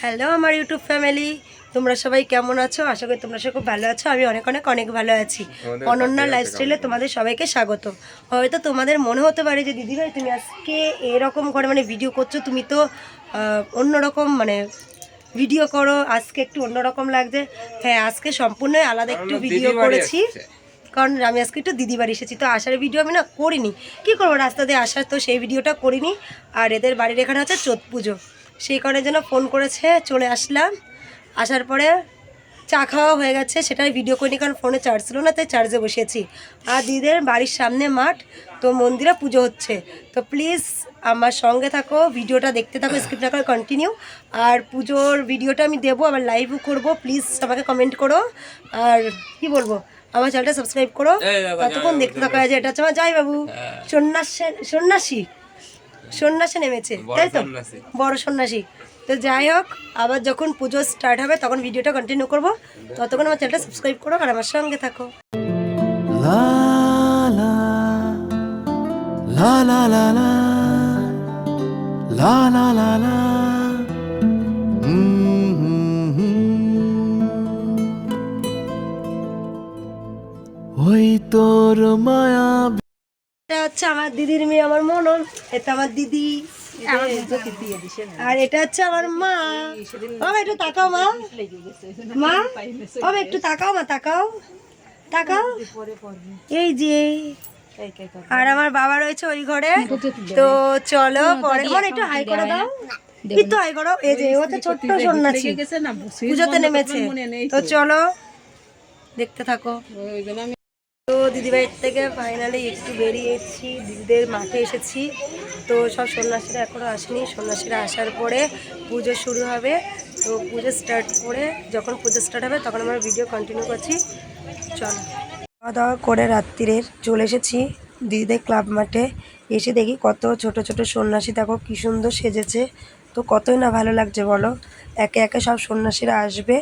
Hello আমার YouTube family, তোমরা সবাই কেমন আছো? আশা করি তোমরা সবাই খুব ভালো আছো। আমি অনেক অনেক অনেক ভালো আছি। অনন্যা লাইফস্টাইলে তোমাদের সবাইকে স্বাগত। হয়তো তোমাদের মনে হতে পারে যে দিদিভাই তুমি আজকে এরকম করে মানে ভিডিও করছো, তুমি তো অন্যরকম মানে ভিডিও করো, আজকে একটু অন্যরকম লাগছে। হ্যাঁ, আজকে সম্পূর্ণই আলাদা একটু ভিডিও করেছি, কারণ আমি আজকে একটু দিদি বাড়ি এসেছি। তো আসার ভিডিও আমি না করিনি, কী করবো, রাস্তা দিয়ে আসার, তো সেই ভিডিওটা করিনি। আর এদের বাড়ির এখানে হচ্ছে চোথ পুজো, সেই কারণের জন্য ফোন করেছে, চলে আসলাম। আসার পরে চা খাওয়া হয়ে গেছে, সেটাই ভিডিও করিনি কারণ ফোনে চার্জ ছিল না, তাই চার্জে বসিয়েছি। আর দিদিদের বাড়ির সামনে মাঠ, তো মন্দিরে পুজো হচ্ছে। তো প্লিজ আমার সঙ্গে থাকো, ভিডিওটা দেখতে থাকো, স্কিপ না করে কন্টিনিউ। আর পুজোর ভিডিওটা আমি দেবো, আবার লাইভও করবো। প্লিজ আমাকে কমেন্ট করো, আর কি বলবো, আমার চ্যানেলটা সাবস্ক্রাইব করো। ততক্ষণ দেখতে থাকা যায়। এটা হচ্ছে আমার জয় বাবু, সন্ন্যাসী সন্ন্যাসী নেমেছে, তাই তো, বড় সন্ন্যাসী। তো যাই হোক, আবার যখন পুজো স্টার্ট হবে তখন ভিডিওটা কন্টিনিউ করবো। ততক্ষণ আমার চ্যানেলটা সাবস্ক্রাইব করো আর আমার সঙ্গে থাকো। লা লা লা লা লা লা লা লা লা লা ওই তোর মায়া। এটা হচ্ছে আমার দিদির মেয়ে, আমার মনন। এটা আমার দিদি, আর এটা হচ্ছে আমার মা। বাবা একটু তাকাও, মা মা বাবা একটু তাকাও, মা তাকাও তাকাও, এই যে। আর আমার বাবা রয়েছে ওই ঘরে। তো চলো পরে, মানে একটু হাই করে দাও, একটু হাই করো। এই যে ও হচ্ছে ছোট্ট সন্ন্যাসী, পুজোতে নেমেছে। তো চলো দেখতে থাকো। তো দিদিবাড়ির থেকে ফাইনালি একটু বেরিয়েছি, দিদিদের মাঠে এসেছি। তো সব সন্ন্যাসীরা এখনও আসেনি, সন্ন্যাসীরা আসার পরে পুজো শুরু হবে। তো পুজো স্টার্ট করে, যখন পুজো স্টার্ট হবে তখন আমরা ভিডিও কন্টিনিউ করছি। চলো, খাওয়া দাওয়া করে রাত্রিরের চলে এসেছি দিদিদের ক্লাব মাঠে। এসে দেখি কত ছোট ছোট সন্ন্যাসী, দেখো কী সুন্দর সেজেছে। তো কতই না ভালো লাগছে বলো। একে একে সব সন্ন্যাসীরা আসবে,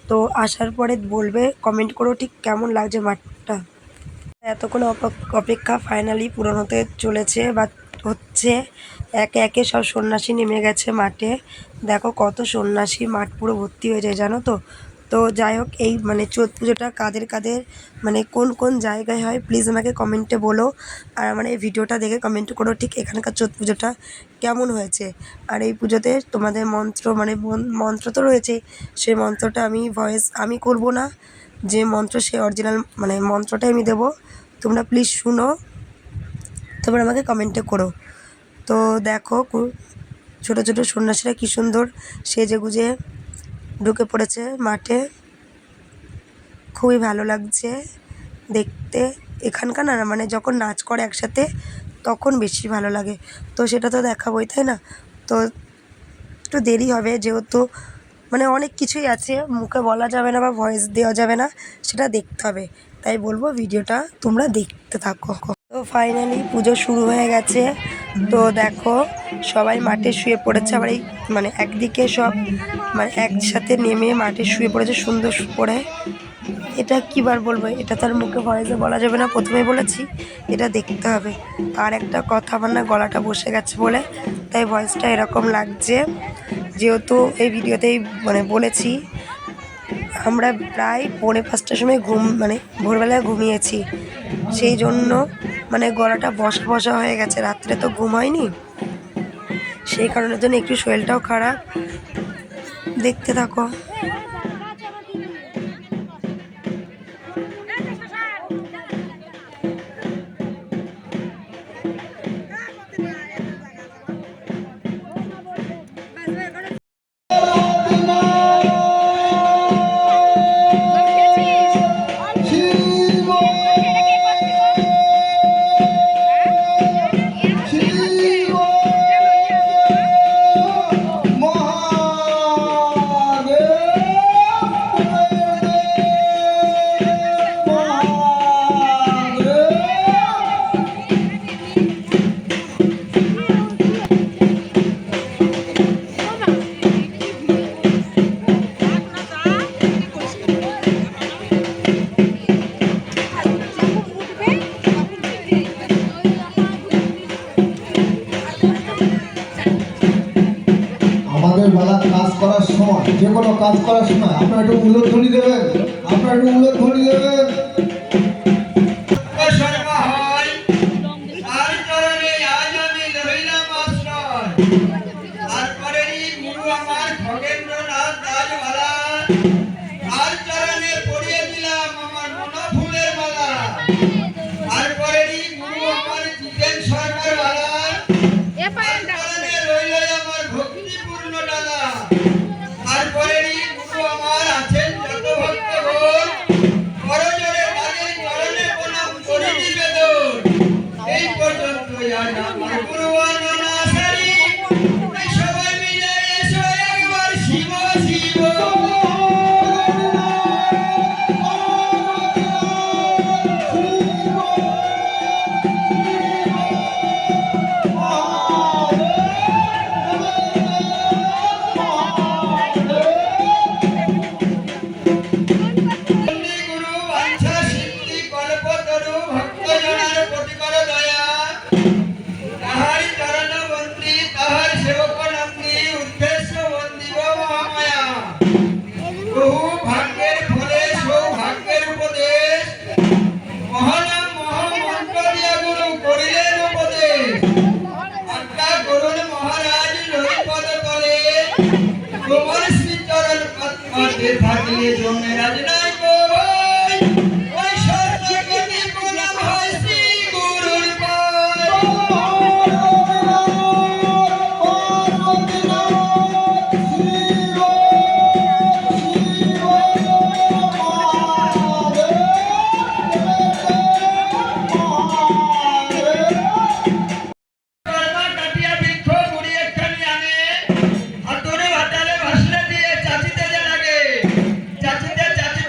তো আসার পরে বলবে, কমেন্ট করো ঠিক কেমন লাগছে মাঠটা। এতক্ষণ অপেক্ষা ফাইনালি পূরণ হতে চলেছে বা হচ্ছে। একে একে সব সন্ন্যাসী নেমে গেছে মাঠে। দেখো কত সন্ন্যাসী, মাঠ পুরো ভর্তি হয়ে যায় জানো তো। তো যাই হোক, এই মানে চৈত পুজোটা কাদের কাদের মানে কোন কোন জায়গায় হয় প্লিজ আমাকে কমেন্টে বলো। আর আমার এই ভিডিওটা দেখে কমেন্ট করো ঠিক এখানকার চৈত পুজোটা কেমন হয়েছে। আর এই পুজোতে তোমাদের মন্ত্র মানে মন্ত্র তো রয়েছে, সেই মন্ত্রটা আমি ভয়েস আমি করব না, যে মন্ত্র সে অরিজিনাল মানে মন্ত্রটাই আমি দেবো। তোমরা প্লিজ শুনো, তোমরা আমাকে কমেন্টে করো। তো দেখো ছোটো ছোটো সন্ন্যাসীরা কী সুন্দর সেজে গুজে ঢুকে পড়েছে মাঠে, খুবই ভালো লাগছে দেখতে। এখানকার না মানে যখন নাচ করে একসাথে তখন বেশি ভালো লাগে। তো সেটা তো দেখাবোই, তাই না? তো একটু দেরি হবে যেহেতু মানে অনেক কিছুই আছে, মুখে বলা যাবে না বা ভয়েস দেওয়া যাবে না, সেটা দেখতে হবে। তাই বলবো ভিডিওটা তোমরা দেখতে থাকো। তো ফাইনালি পুজো শুরু হয়ে গেছে। তো দেখো সবাই মাঠে শুয়ে পড়েছে, আবার এই মানে একদিকে সব মানে একসাথে নেমে মাঠে শুয়ে পড়েছে সুন্দর করে। এটা কী বার বলবো, এটা তার মুখে ভয়েসে বলা যাবে না, প্রথমেই বলেছি, এটা দেখতে হবে। আর একটা কথা, আমার না গলাটা বসে গেছে বলে তাই ভয়েসটা এরকম লাগছে। যেহেতু এই ভিডিওতেই মানে বলেছি, আমরা প্রায় 4:30টার সময় মানে ভোরবেলায় ঘুমিয়েছি, সেই জন্য মানে গলাটা বসা বসা হয়ে গেছে, রাত্রে তো ঘুম হয়নি, সেই কারণের জন্য একটু শরীরটাও খারাপ। দেখতে থাকো। কাজ করার সময়, যে কোনো কাজ করার সময় আপনারা একটু উল্লোধ্বনি দেবেন, আপনারা একটু উল্লোধ্বনি দেবেন। শর্মা হয় আর চরণে আজ আমি রহিলাম আশ্রয়। তারপরেই গুরু আমার খগেন্দ্রনাথ দাসওয়ালা, আর চরণে পরিয়ে দিলাম আমার মনো ফুলের মালা। তারপরেই গুরু আমার জিতেন সরকারওয়ালা, আর চরণে রইল আমার ভক্তিপূর্ণ ডালা। তারপরেই গুরু আমার আছেন যত ভক্তগণ, করজোড়ে তাদের চরণে প্রণাম করি নিবেদন। এই পর্যন্তই আজ আমার গুরু বন্দনা সারি। এই সবাই মিলে এসো একবার শিব শিব। বন্দে গুরু বাঞ্ছা সিদ্ধি কল্পতরু ভক্তজনার প্রতি কর দয়া। তাহারি চরণ বন্দি তাহার সেবক নন্দি উদ্দেশ্য বন্দিব মহামায়া। বহু ভাগ্যের ফলে সৌভাগ্যের উপদেশ, মহানাম মহামন্ত্র দিয়া গুরু করিলেন উপদেশ। আজ্ঞা করুন মহারাজ লইপদ তলে, তোমার শ্রীচরণ পদ্মে থাকিলে জমে রাজ নাই কই। ওই সত্যগতি প্রণাম হয় শ্রী গুরুর পায়। কর্মা কাটিয়া বৃক্ষ গুড়ি একখানি আনে, হাতুড়ে ভাতালে ভাসলে দিয়ে চাচিতে যে লাগে। চাচিতে চাচিতে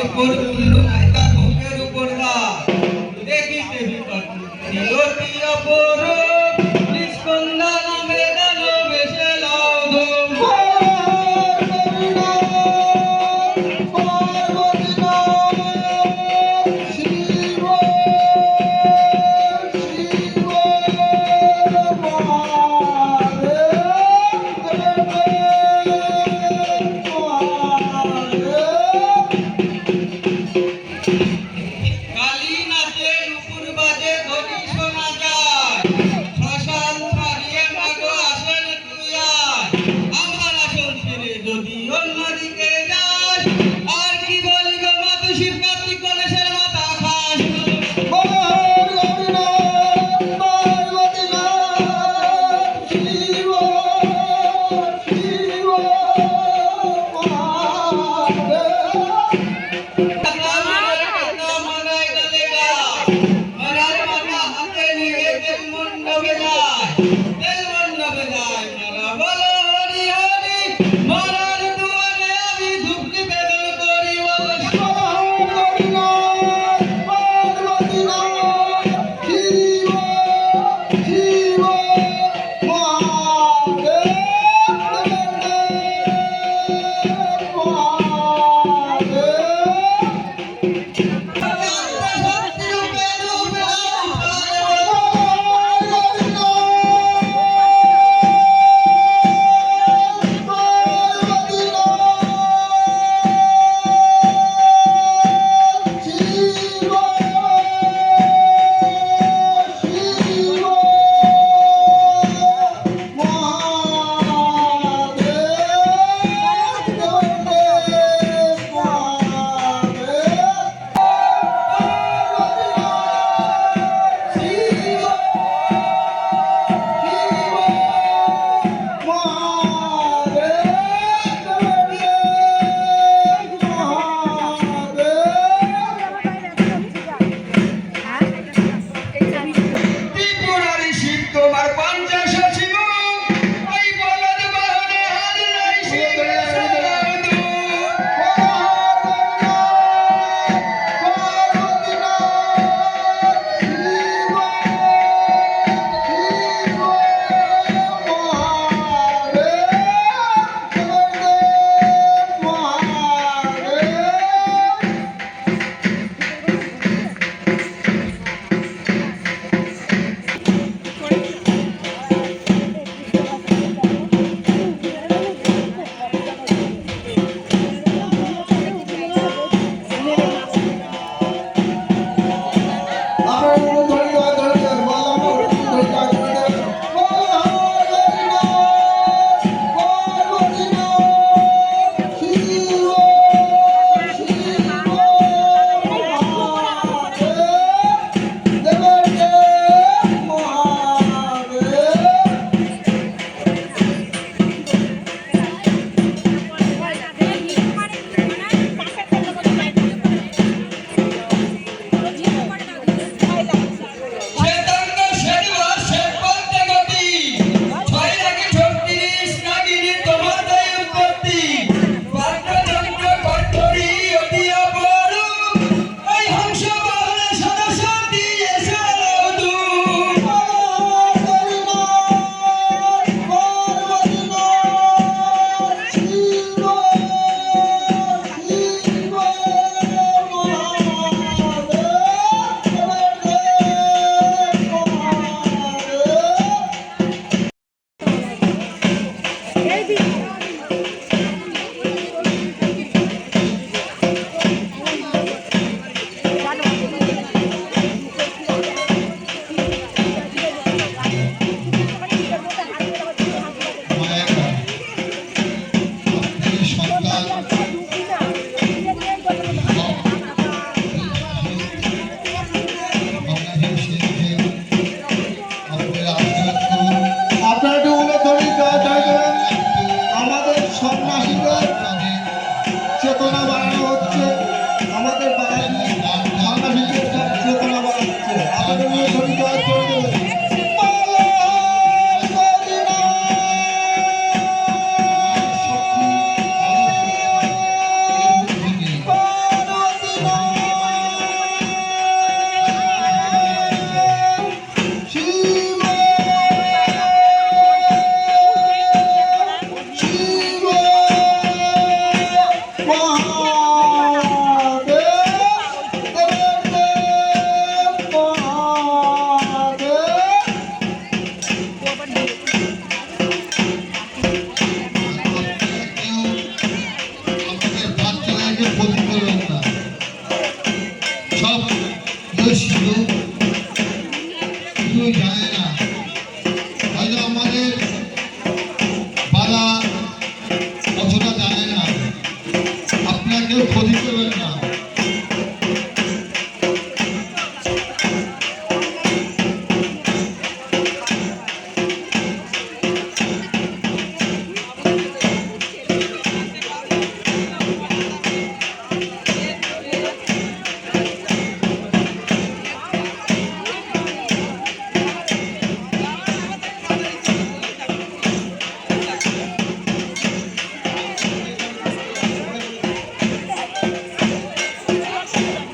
উপর উল্লু মাইকা বুকের উপর দা দেখিতে বিকট নিয়তি অপরূপ নিষ্কন্দা নামে দানো বেশে লাউদম কালী নাচে নুপুর বাজে ধ্বনি শোনা যায় শ্মশান ছাড়িয়ে মাগো আসেন তুই আয় আমার আসন ছেড়ে যদি অন্যদিকে যাস আর কি বলি গো মা তুই শিব কার্তিক গণেশের মাথা খাস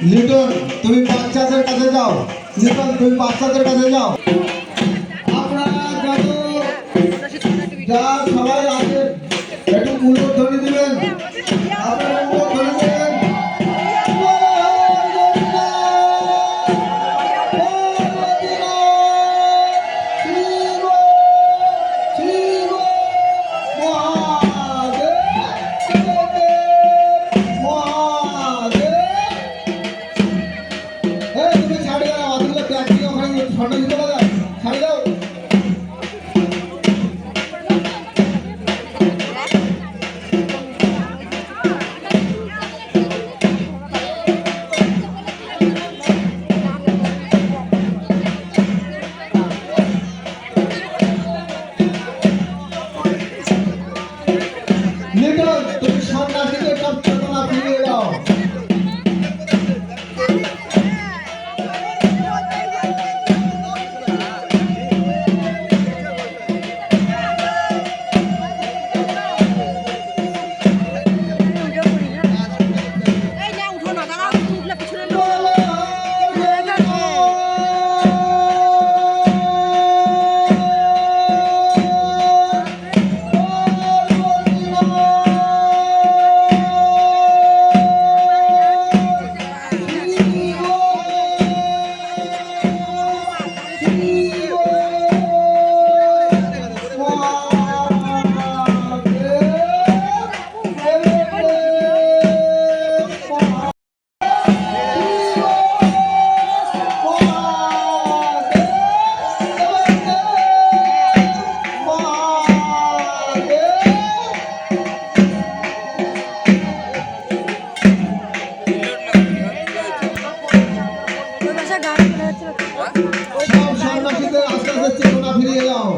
লিটন তুমি বাচ্চাদের কাছে যাও। লিটন তুমি বাচ্চাদের কাছে যাও। আপনারা যা সবাই আছে একটু উলুধ্বনি দিবেন। আপনারা উলুধ্বনি দিবেন। লিটন তুমি সন্ন্যাসীদের সব চেতনা ফিরিয়ে দাও। সব সন্ন্যাসীদের আস্তে আস্তে চেতনা ফিরিয়ে দাও।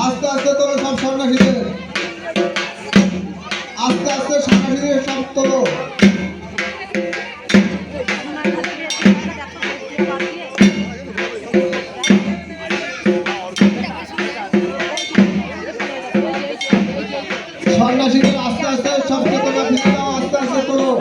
আস্তে আস্তে তোলো সব সন্ন্যাসীদের। আস্তে আস্তে সন্ন্যাসীদের সব তোলো। সন্ন্যাসীদের আস্তে আস্তে সব চেতনা ফিরিয়ে দাও। আস্তে আস্তে তোলো।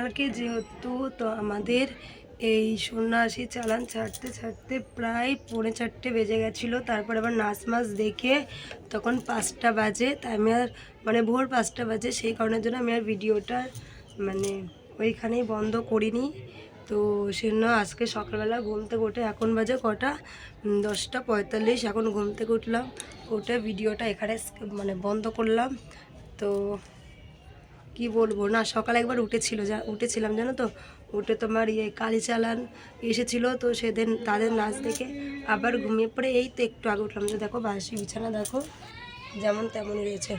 থাকে যেহেতু, তো আমাদের এই সন্ন্যাসী চালান ছাড়তে ছাড়তে প্রায় 4:45 বেজে গেছিলো। তারপর আবার নাচ মাছ দেখে তখন 5টা বাজে, তাই আমি আর মানে ভোর 5টা বাজে, সেই কারণের জন্য আমি আর ভিডিওটা মানে ওইখানেই বন্ধ করিনি। তো সেজন্য আজকে সকালবেলা ঘুম থেকে উঠে, এখন বাজে কটা, 10:45, এখন ঘুম থেকে উঠলাম, উঠে ভিডিওটা এখানে মানে বন্ধ করলাম। তো কি বলবো না, সকালে একবার উঠেছিলাম জানো তো, উঠে তোমার কালী চালান এসেছিলো, তো সেদিন তাদের নাচ দেখে আবার ঘুমিয়ে পড়ে এই তো একটু আগে উঠলাম। যে দেখো বাসি বিছানা দেখো যেমন তেমনই রয়েছে।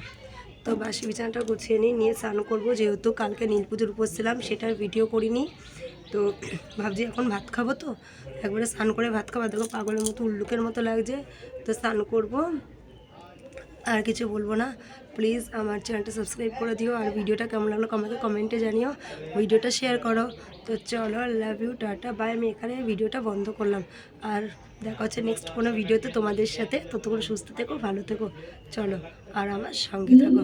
তো বাসি বিছানাটা গুছিয়ে নিয়ে স্নান করবো, যেহেতু কালকে নীল পুজোর উপোস ছিলাম, সেটার ভিডিও করিনি। তো ভাবছি এখন ভাত খাবো, তো একবারে স্নান করে ভাত খাবো। দেখো পাগলের মতো উল্লুকের মতো লাগছে, তো স্নান করবো, আর কিছু বলবো না। প্লিজ আমার চ্যানেলটা সাবস্ক্রাইব করে দিও, আর ভিডিওটা কেমন লাগলো আমাকে কমেন্টে জানিও, ভিডিওটা শেয়ার করো। তো চলো, লাভ ইউ, টাটা বাই। আমি এখানে ভিডিওটা বন্ধ করলাম, আর দেখা হচ্ছে নেক্সট কোনো ভিডিওতে তোমাদের সাথে। ততক্ষণ সুস্থ থেকো, ভালো থেকো, চলো আর আমার সঙ্গে থাকো।